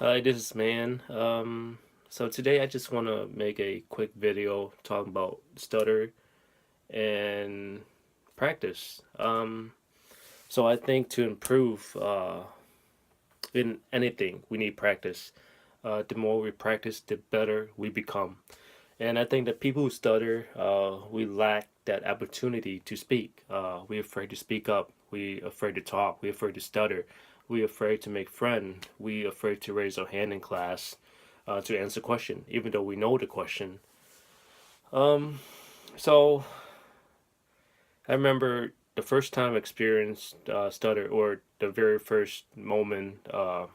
Hi, this is Man. So today I just want to make a quick video talking about stutter and practice. So I think to improve in anything, we need practice. The more we practice, the better we become. And I think that people who stutter, we lack that opportunity to speak. We're afraid to speak up. We're afraid to talk. We're afraid to stutter. We're afraid to make friends. We're afraid to raise our hand in class to answer question, even though we know the question. Um, so I remember the first time I experienced stutter, or the very first moment that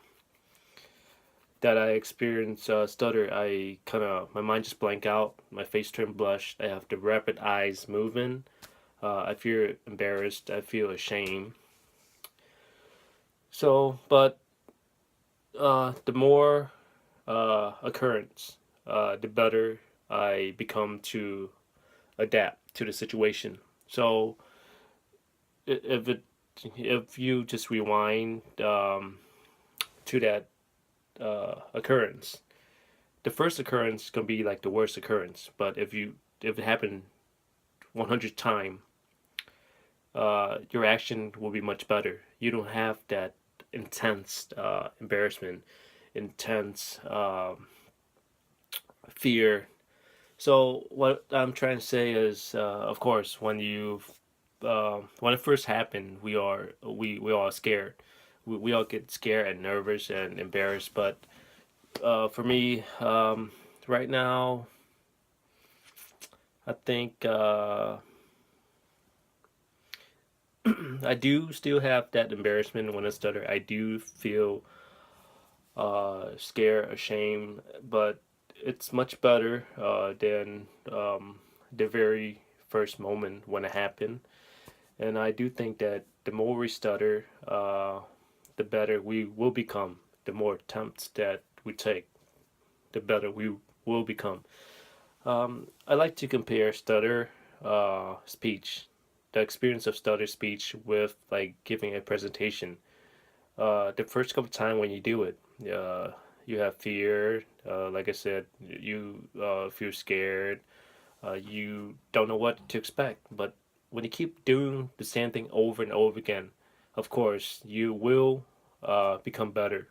I experienced stutter, I kind of my mind just blank out, my face turned blush. I have the rapid eyes moving. I feel embarrassed. I feel ashamed. So, but the more occurrence, the better I become to adapt to the situation. So, if it if you just rewind to that occurrence, the first occurrence can be like the worst occurrence. But if it happened 100 times, your action will be much better. You don't have that intense embarrassment, intense fear. So what I'm trying to say is, of course, when it first happened, we all scared. We all get scared and nervous and embarrassed. But for me, right now, I think I do still have that embarrassment when I stutter. I do feel scared, ashamed, but it's much better than the very first moment when it happened. And I do think that the more we stutter, the better we will become. The more attempts that we take, the better we will become. I like to compare stutter speech, the experience of stutter speech, with like giving a presentation. The first couple time when you do it, you have fear. Like I said, you feel scared. You don't know what to expect. But when you keep doing the same thing over and over again, of course, you will become better.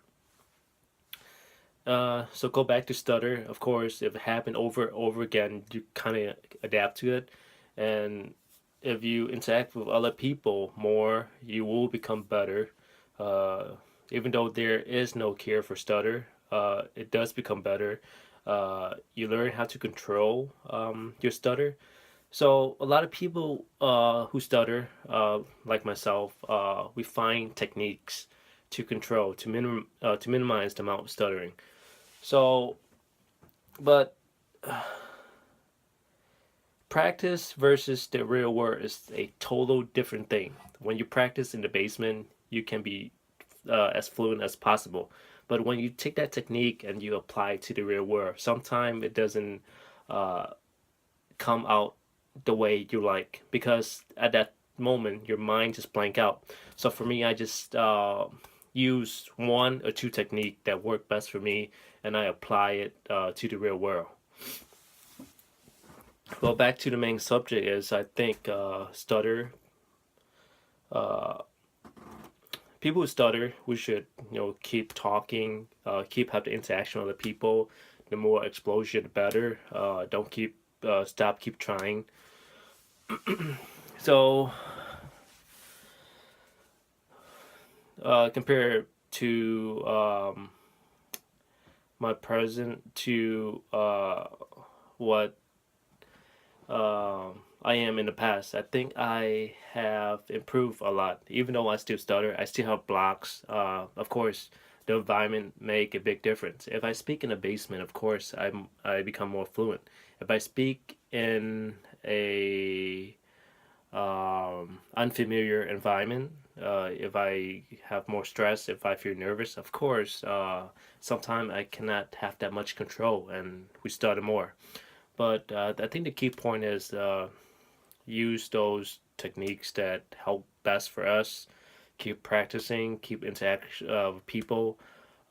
So go back to stutter. Of course, if it happened over and over again, you kind of adapt to it, and if you interact with other people more, you will become better. Uh, Even though there is no cure for stutter, it does become better. You learn how to control your stutter. So a lot of people who stutter, like myself, we find techniques to control, to minimize the amount of stuttering. So, but practice versus the real world is a total different thing. When you practice in the basement, you can be as fluent as possible. But when you take that technique and you apply it to the real world, sometimes it doesn't uh, come out the way you like, because at that moment your mind just blank out. So for me, I just use one or two technique that work best for me, and I apply it to the real world. Well, back to the main subject is, I think stutter. Uh, People who stutter, we should keep talking, keep have the interaction with the people. The more exposure, the better. Don't keep stop, keep trying. So compare to my present to what I am in the past. I think I have improved a lot. Even though I still stutter, I still have blocks. Of course, the environment make a big difference. If I speak in a basement, of course, I become more fluent. If I speak in a unfamiliar environment, if I have more stress, if I feel nervous, of course, sometimes I cannot have that much control, and we stutter more. But I think the key point is use those techniques that help best for us. Keep practicing, keep interaction with people.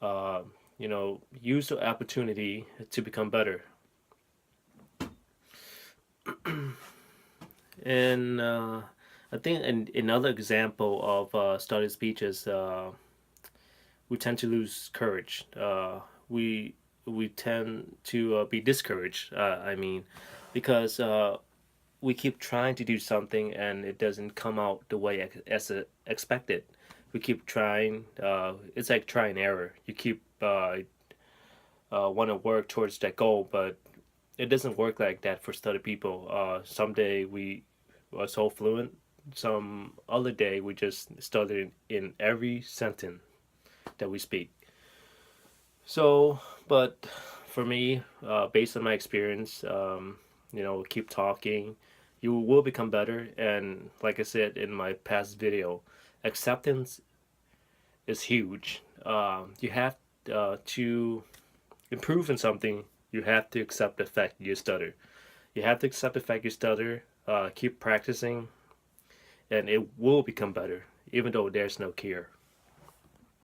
Uh, use the opportunity to become better. And I think another example of stutter speech is we tend to lose courage. We tend to be discouraged. I mean, because we keep trying to do something and it doesn't come out the way as expected. We keep trying. It's like try and error. You keep want to work towards that goal, but it doesn't work like that for stutter people. Someday we are so fluent. Some other day we just stutter in every sentence that we speak. So, but for me, based on my experience, keep talking. You will become better. And like I said in my past video, acceptance is huge. You have to improve in something. You have to accept the fact you stutter. You have to accept the fact you stutter. Keep practicing, and it will become better, even though there's no cure.